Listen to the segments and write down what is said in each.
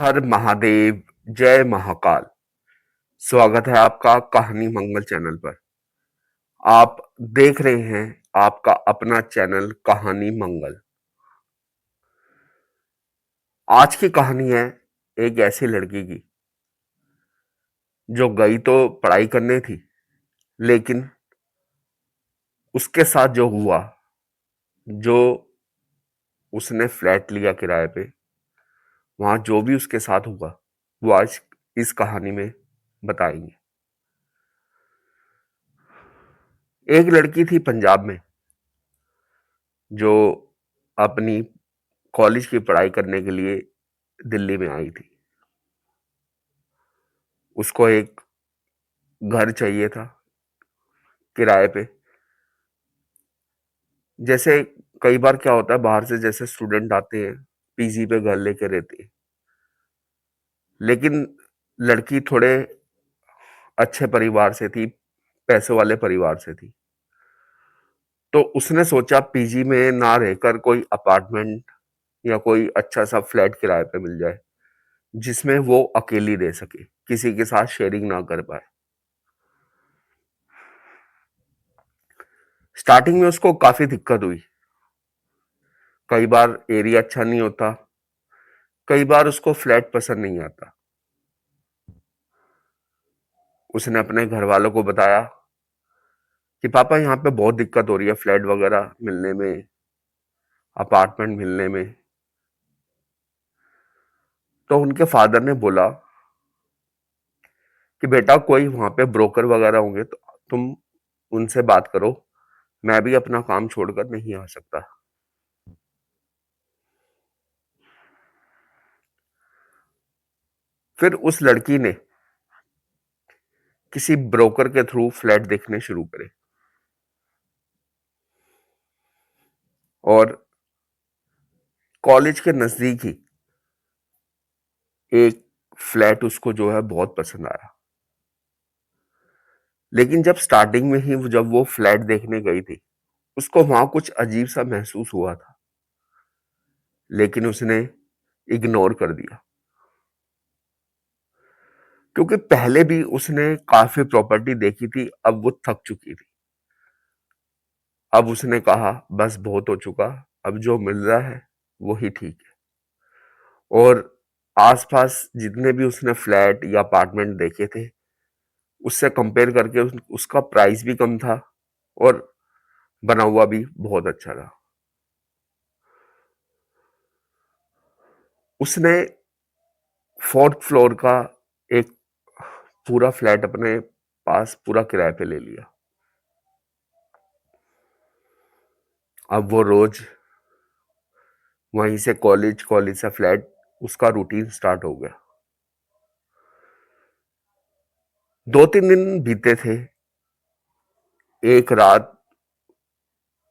हर महादेव, जय महाकाल। स्वागत है आपका कहानी मंगल चैनल पर। आप देख रहे हैं आपका अपना चैनल कहानी मंगल। आज की कहानी है एक ऐसी लड़की की जो गई तो पढ़ाई करने थी, लेकिन उसके साथ जो हुआ, जो उसने फ्लैट लिया किराए पे, वहां जो भी उसके साथ हुआ वो आज इस कहानी में बताएंगे। एक लड़की थी पंजाब में जो अपनी कॉलेज की पढ़ाई करने के लिए दिल्ली में आई थी। उसको एक घर चाहिए था किराए पे। जैसे कई बार क्या होता है, बाहर से जैसे स्टूडेंट आते हैं, पीजी पे घर लेके रहते हैं, लेकिन लड़की थोड़े अच्छे परिवार से थी, पैसे वाले परिवार से थी। तो उसने सोचा पीजी में ना रहकर कोई अपार्टमेंट या कोई अच्छा सा फ्लैट किराए पे मिल जाए, जिसमें वो अकेली रह सके, किसी के साथ शेयरिंग ना कर पाए। स्टार्टिंग में उसको काफी दिक्कत हुई। कई बार एरिया अच्छा नहीं होता, कई बार उसको फ्लैट पसंद नहीं आता। उसने अपने घर वालों को बताया कि पापा यहाँ पे बहुत दिक्कत हो रही है फ्लैट वगैरह मिलने में, अपार्टमेंट मिलने में। तो उनके फादर ने बोला कि बेटा कोई वहां पे ब्रोकर वगैरह होंगे तो तुम उनसे बात करो, मैं भी अपना काम छोड़कर नहीं आ सकता। फिर उस लड़की ने किसी ब्रोकर के थ्रू फ्लैट देखने शुरू करे और कॉलेज के नजदीक ही एक फ्लैट उसको जो है बहुत पसंद आया। लेकिन जब स्टार्टिंग में ही जब वो फ्लैट देखने गई थी, उसको वहां कुछ अजीब सा महसूस हुआ था, लेकिन उसने इग्नोर कर दिया। क्योंकि पहले भी उसने काफी प्रॉपर्टी देखी थी, अब वो थक चुकी थी। अब उसने कहा बस बहुत हो चुका, अब जो मिल रहा है वही ठीक है। और आसपास जितने भी उसने फ्लैट या अपार्टमेंट देखे थे, उससे कंपेयर करके उसका प्राइस भी कम था और बना हुआ भी बहुत अच्छा था। उसने फोर्थ फ्लोर का एक पूरा फ्लैट अपने पास पूरा किराए पे ले लिया। अब वो रोज वहीं से कॉलेज, कॉलेज से फ्लैट, उसका रूटीन स्टार्ट हो गया। 2-3 दिन बीते थे। एक रात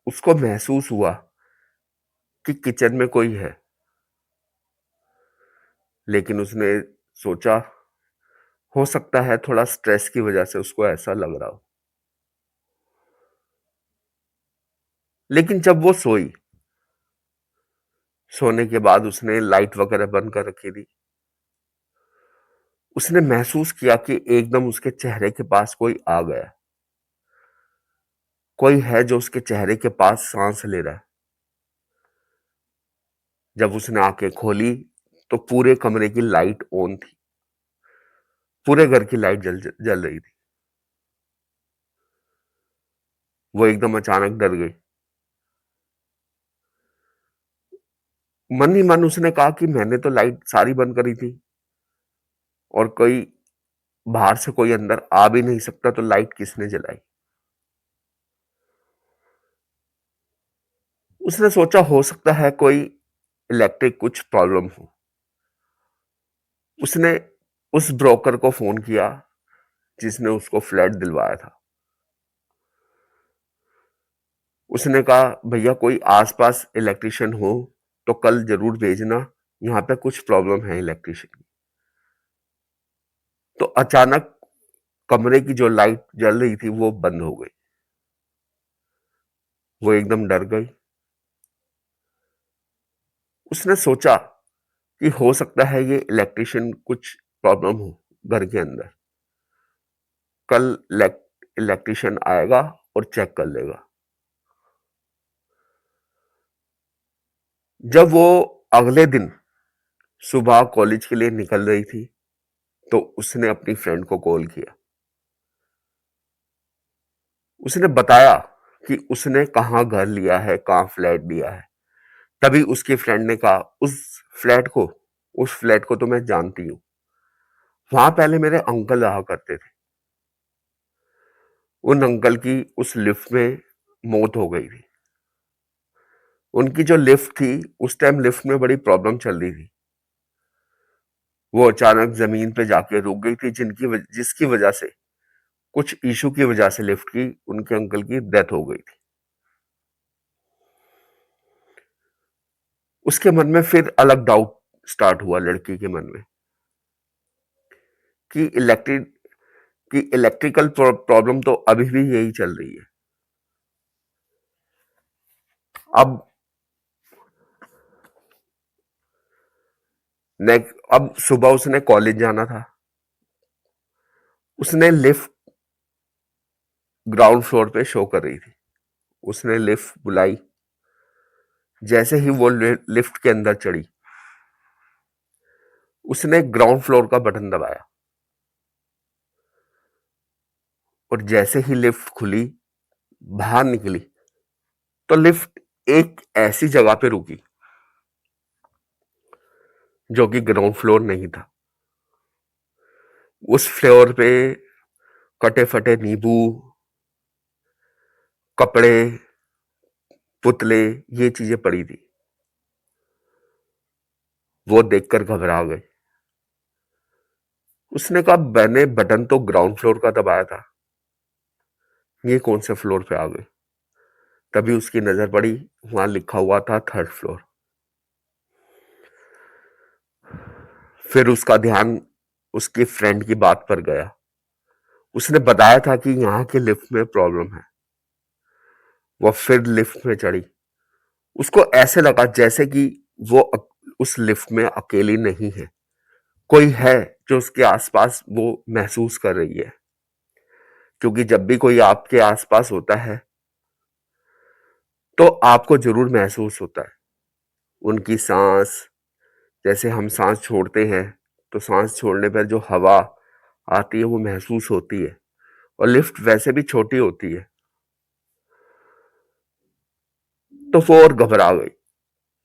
उसको महसूस हुआ कि किचन में कोई है, लेकिन उसने सोचा हो सकता है थोड़ा स्ट्रेस की वजह से उसको ऐसा लग रहा हो। लेकिन जब वो सोई, सोने के बाद उसने लाइट वगैरह बंद कर रखी थी। उसने महसूस किया कि एकदम उसके चेहरे के पास कोई आ गया, कोई है जो उसके चेहरे के पास सांस ले रहा है। जब उसने आंखें खोली तो पूरे कमरे की लाइट ऑन थी, पूरे घर की लाइट जल जल रही थी। वो एकदम अचानक डर गई। मन ही मन उसने कहा कि मैंने तो लाइट सारी बंद करी थी और कोई बाहर से कोई अंदर आ भी नहीं सकता, तो लाइट किसने जलाई। उसने सोचा हो सकता है कोई इलेक्ट्रिक कुछ प्रॉब्लम हो। उसने उस ब्रोकर को फोन किया जिसने उसको फ्लैट दिलवाया था। उसने कहा भैया कोई आसपास इलेक्ट्रिशियन हो तो कल जरूर भेजना, यहाँ पे कुछ प्रॉब्लम है इलेक्ट्रिशियन की। तो अचानक कमरे की जो लाइट जल रही थी वो बंद हो गई। वो एकदम डर गई। उसने सोचा कि हो सकता है ये इलेक्ट्रिशियन कुछ प्रॉब्लम हो घर के अंदर, कल इलेक्ट्रिशियन आएगा और चेक कर लेगा। जब वो अगले दिन सुबह कॉलेज के लिए निकल रही थी तो उसने अपनी फ्रेंड को कॉल किया। उसने बताया कि उसने कहाँ घर लिया है, कहाँ फ्लैट लिया है। तभी उसकी फ्रेंड ने कहा, उस फ्लैट को तो मैं जानती हूँ, वहां पहले मेरे अंकल रहा करते थे। उन अंकल की उस लिफ्ट में मौत हो गई थी। उनकी जो लिफ्ट थी, उस टाइम लिफ्ट में बड़ी प्रॉब्लम चल रही थी। वो अचानक जमीन पे जाके रुक गई थी, जिसकी वजह से, कुछ इशू की वजह से लिफ्ट की उनके अंकल की डेथ हो गई थी। उसके मन में फिर अलग डाउट स्टार्ट हुआ लड़की के मन में कि इलेक्ट्रिकल प्रॉब्लम तो अभी भी यही चल रही है। अब सुबह उसने कॉलेज जाना था। उसने लिफ्ट ग्राउंड फ्लोर पे शो कर रही थी। उसने लिफ्ट बुलाई। जैसे ही वो लिफ्ट के अंदर चढ़ी, उसने ग्राउंड फ्लोर का बटन दबाया और जैसे ही लिफ्ट खुली, बाहर निकली, तो लिफ्ट एक ऐसी जगह पे रुकी जो कि ग्राउंड फ्लोर नहीं था। उस फ्लोर पे कटे फटे नींबू, कपड़े, पुतले, ये चीजें पड़ी थी। वो देखकर घबरा गई। उसने कहा, मैंने बटन तो ग्राउंड फ्लोर का दबाया था, ये कौन से फ्लोर पे आ गए। तभी उसकी नजर पड़ी, वहां लिखा हुआ था थर्ड फ्लोर। फिर उसका ध्यान उसकी फ्रेंड की बात पर गया। उसने बताया था कि यहाँ के लिफ्ट में प्रॉब्लम है। वह फिर लिफ्ट में चढ़ी। उसको ऐसे लगा जैसे कि वो उस लिफ्ट में अकेली नहीं है, कोई है जो उसके आसपास वो महसूस कर रही है। क्योंकि जब भी कोई आपके आसपास होता है तो आपको जरूर महसूस होता है उनकी सांस। जैसे हम सांस छोड़ते हैं तो सांस छोड़ने पर जो हवा आती है वो महसूस होती है। और लिफ्ट वैसे भी छोटी होती है। तो वो और घबरा गई।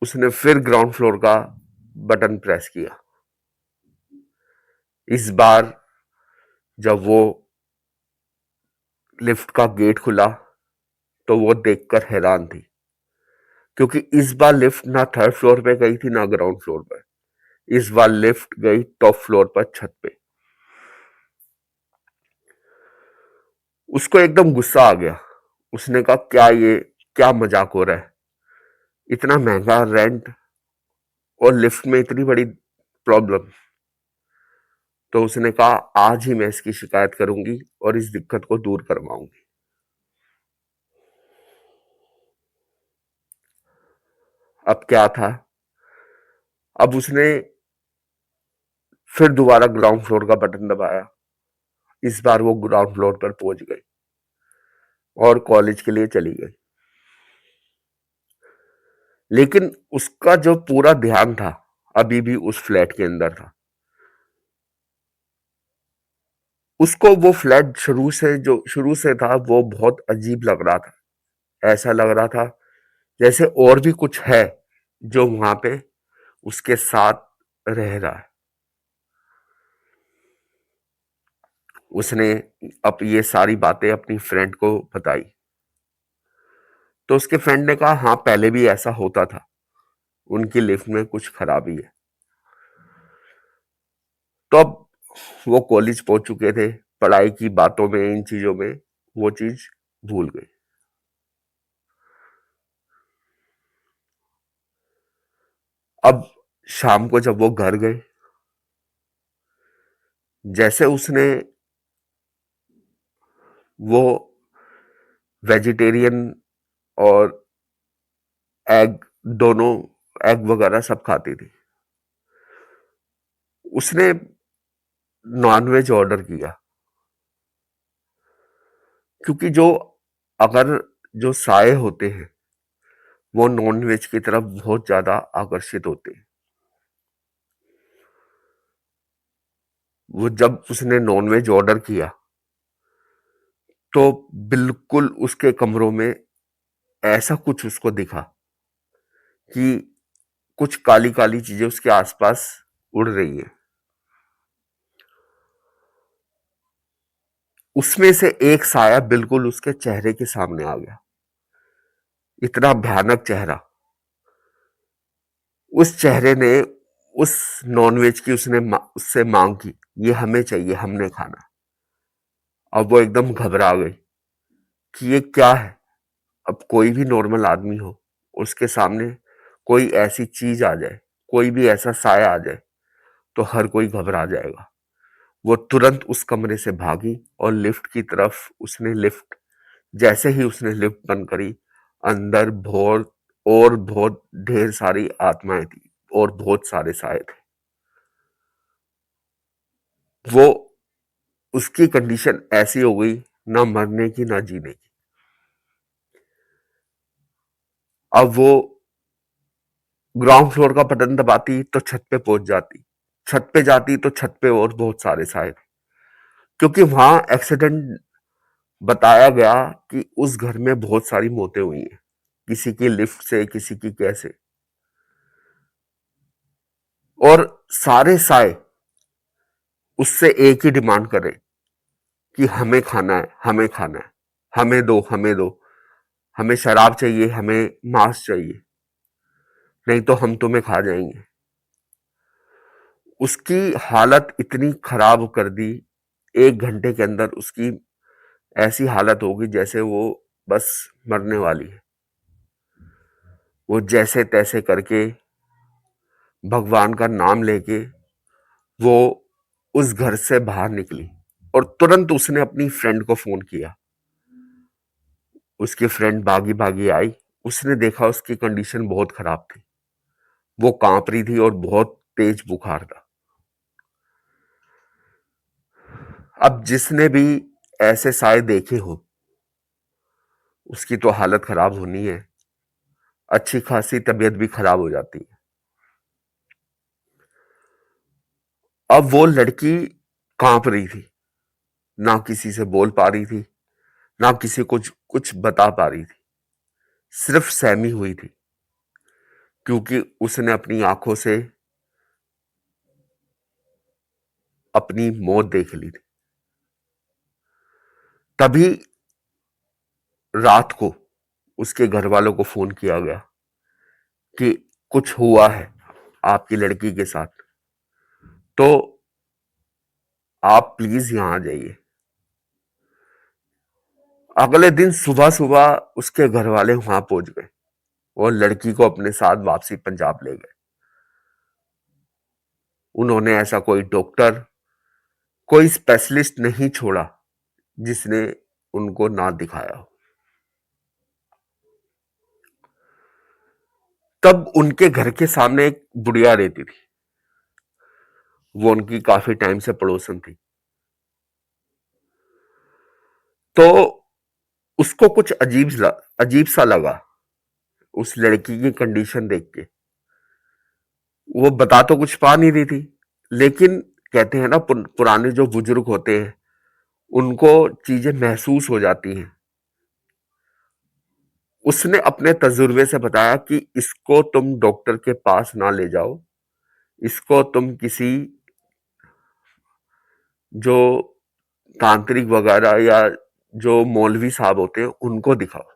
उसने फिर ग्राउंड फ्लोर का बटन प्रेस किया। इस बार जब वो लिफ्ट का गेट खुला तो वो देखकर हैरान थी, क्योंकि इस बार लिफ्ट ना थर्ड फ्लोर पे गई थी ना ग्राउंड फ्लोर पर। इस बार लिफ्ट गई टॉप फ्लोर पर, छत पे। उसको एकदम गुस्सा आ गया। उसने कहा, क्या मजाक हो रहा है, इतना महंगा रेंट और लिफ्ट में इतनी बड़ी प्रॉब्लम। तो उसने कहा, आज ही मैं इसकी शिकायत करूंगी और इस दिक्कत को दूर करवाऊंगी। अब क्या था, अब उसने फिर दोबारा ग्राउंड फ्लोर का बटन दबाया। इस बार वो ग्राउंड फ्लोर पर पहुंच गई और कॉलेज के लिए चली गई। लेकिन उसका जो पूरा ध्यान था अभी भी उस फ्लैट के अंदर था। उसको वो फ्लैट शुरू से था वो बहुत अजीब लग रहा था। ऐसा लग रहा था जैसे और भी कुछ है जो वहां पे उसके साथ रह रहा है। उसने अब ये सारी बातें अपनी फ्रेंड को बताई। तो उसके फ्रेंड ने कहा, हाँ पहले भी ऐसा होता था, उनकी लिफ्ट में कुछ खराबी है। तो अब वो कॉलेज पहुंच चुके थे। पढ़ाई की बातों में, इन चीजों में वो चीज भूल गई। अब शाम को जब वो घर गए, जैसे उसने वो वेजिटेरियन और एग, दोनों एग वगैरह सब खाती थी। उसने नॉनवेज ऑर्डर किया, क्योंकि अगर जो साए होते हैं वो नॉनवेज की तरफ बहुत ज्यादा आकर्षित होते हैं। वो जब उसने नॉनवेज ऑर्डर किया तो बिल्कुल उसके कमरों में ऐसा कुछ उसको दिखा कि कुछ काली काली चीजें उसके आसपास उड़ रही हैं। उसमें से एक साया बिल्कुल उसके चेहरे के सामने आ गया। इतना भयानक चेहरा। उस चेहरे ने उस नॉनवेज की उससे मांग की, ये हमें चाहिए, हमने खाना। अब वो एकदम घबरा गई कि ये क्या है। अब कोई भी नॉर्मल आदमी हो, उसके सामने कोई ऐसी चीज आ जाए, कोई भी ऐसा साया आ जाए, तो हर कोई घबरा जाएगा। वो तुरंत उस कमरे से भागी और लिफ्ट की तरफ उसने लिफ्ट जैसे ही उसने लिफ्ट बंद करी, अंदर बहुत ढेर सारी आत्माएं थी और बहुत सारे साए थे। वो उसकी कंडीशन ऐसी हो गई, ना मरने की ना जीने की। अब वो ग्राउंड फ्लोर का बटन दबाती तो छत पे पहुंच जाती, छत पे जाती तो छत पे और बहुत सारे साए थे, क्योंकि वहां एक्सीडेंट बताया गया कि उस घर में बहुत सारी मौतें हुई हैं, किसी की लिफ्ट से, किसी की कैसे। और सारे साए उससे एक ही डिमांड करें कि हमें खाना है, हमें खाना है, हमें दो, हमें दो, हमें शराब चाहिए, हमें मांस चाहिए, नहीं तो हम तुम्हें खा जाएंगे। उसकी हालत इतनी खराब कर दी, 1 घंटे के अंदर उसकी ऐसी हालत होगी जैसे वो बस मरने वाली है। वो जैसे तैसे करके भगवान का नाम लेके वो उस घर से बाहर निकली और तुरंत उसने अपनी फ्रेंड को फोन किया। उसकी फ्रेंड भागी भागी आई। उसने देखा उसकी कंडीशन बहुत खराब थी, वो कांप रही थी और बहुत तेज बुखार था। अब जिसने भी ऐसे साए देखे हो उसकी तो हालत खराब होनी है, अच्छी खासी तबीयत भी खराब हो जाती है। अब वो लड़की कांप रही थी, ना किसी से बोल पा रही थी, ना किसी को कुछ बता पा रही थी, सिर्फ सहमी हुई थी, क्योंकि उसने अपनी आंखों से अपनी मौत देख ली थी। तभी रात को उसके घर वालों को फोन किया गया कि कुछ हुआ है आपकी लड़की के साथ, तो आप प्लीज यहां आ जाइए। अगले दिन सुबह सुबह उसके घर वाले वहां पहुंच गए और लड़की को अपने साथ वापसी पंजाब ले गए। उन्होंने ऐसा कोई डॉक्टर, कोई स्पेशलिस्ट नहीं छोड़ा जिसने उनको ना दिखाया हो। तब उनके घर के सामने एक बुढ़िया रहती थी, वो उनकी काफी टाइम से पड़ोसन थी। तो उसको कुछ अजीब सा लगा उस लड़की की कंडीशन देख के। वो बता तो कुछ पा नहीं रही थी, लेकिन कहते हैं ना पुराने जो बुजुर्ग होते हैं उनको चीजें महसूस हो जाती हैं। उसने अपने तजुर्बे से बताया कि इसको तुम डॉक्टर के पास ना ले जाओ, इसको तुम किसी जो तांत्रिक वगैरह या जो मौलवी साहब होते हैं उनको दिखाओ।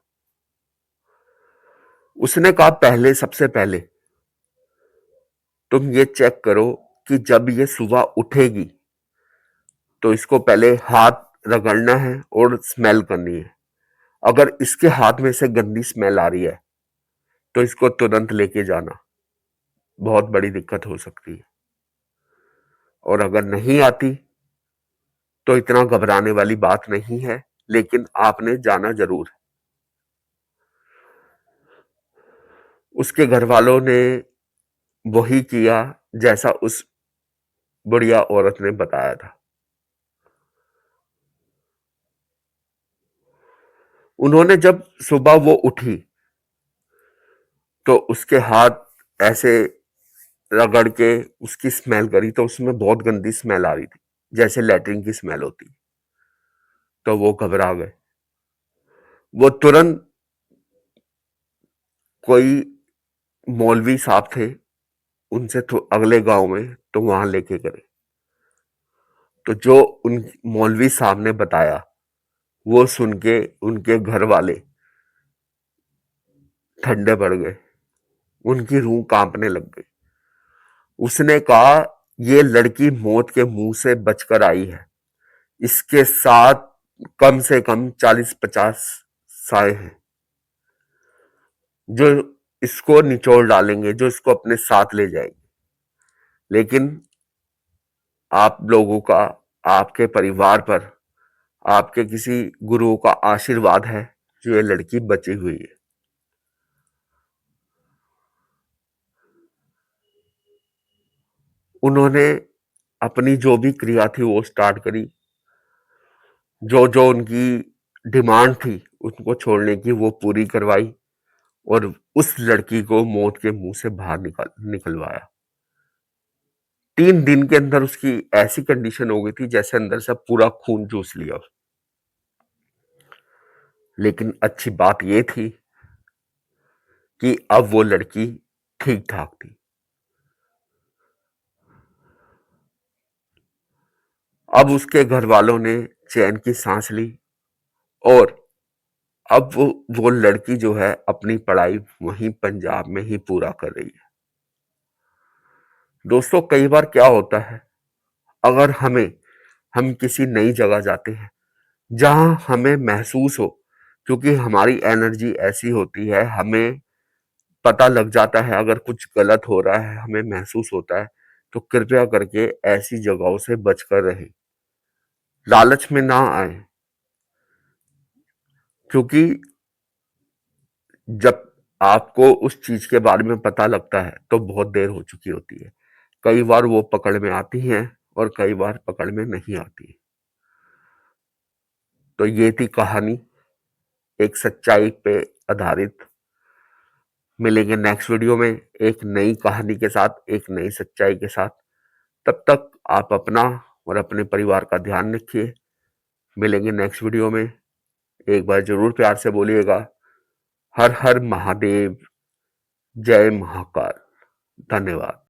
उसने कहा पहले, सबसे पहले तुम ये चेक करो कि जब ये सुबह उठेगी तो इसको पहले हाथ रगड़ना है और स्मेल करनी है। अगर इसके हाथ में से गंदी स्मेल आ रही है तो इसको तुरंत लेके जाना, बहुत बड़ी दिक्कत हो सकती है। और अगर नहीं आती तो इतना घबराने वाली बात नहीं है, लेकिन आपने जाना जरूर है। उसके घर वालों ने वही किया जैसा उस बुढ़िया औरत ने बताया था। उन्होंने जब सुबह वो उठी तो उसके हाथ ऐसे रगड़ के उसकी स्मेल करी तो उसमें बहुत गंदी स्मेल आ रही थी, जैसे लैट्रिन की स्मेल होती। तो वो घबरा गए। वो तुरंत कोई मौलवी साहब थे, उनसे अगले गांव में, तो वहां लेके गए। तो जो उन मौलवी साहब ने बताया वो सुन के उनके घर वाले ठंडे पड़ गए, उनकी रूह कांपने लग गई। उसने कहा ये लड़की मौत के मुंह से बचकर आई है, इसके साथ कम से कम 40-50 साए हैं जो इसको निचोड़ डालेंगे, जो इसको अपने साथ ले जाएंगे। लेकिन आप लोगों का, आपके परिवार पर, आपके किसी गुरु का आशीर्वाद है जो ये लड़की बची हुई है। उन्होंने अपनी जो भी क्रिया थी वो स्टार्ट करी, जो जो उनकी डिमांड थी उनको छोड़ने की वो पूरी करवाई, और उस लड़की को मौत के मुंह से बाहर निकलवाया। 3 दिन के अंदर उसकी ऐसी कंडीशन हो गई थी जैसे अंदर से पूरा खून चूस लिया। लेकिन अच्छी बात यह थी कि अब वो लड़की ठीक ठाक थी। अब उसके घर वालों ने चैन की सांस ली, और अब वो लड़की जो है अपनी पढ़ाई वहीं पंजाब में ही पूरा कर रही है। दोस्तों, कई बार क्या होता है, अगर हम किसी नई जगह जाते हैं जहां हमें महसूस हो, क्योंकि हमारी एनर्जी ऐसी होती है, हमें पता लग जाता है अगर कुछ गलत हो रहा है, हमें महसूस होता है, तो कृपया करके ऐसी जगहों से बचकर रहें, लालच में ना आए। क्योंकि जब आपको उस चीज के बारे में पता लगता है तो बहुत देर हो चुकी होती है। कई बार वो पकड़ में आती हैं और कई बार पकड़ में नहीं आती। तो ये थी कहानी, एक सच्चाई पे आधारित। मिलेंगे नेक्स्ट वीडियो में एक नई कहानी के साथ, एक नई सच्चाई के साथ। तब तक आप अपना और अपने परिवार का ध्यान रखिए। मिलेंगे नेक्स्ट वीडियो में। एक बार जरूर प्यार से बोलिएगा, हर हर महादेव, जय महाकाल। धन्यवाद।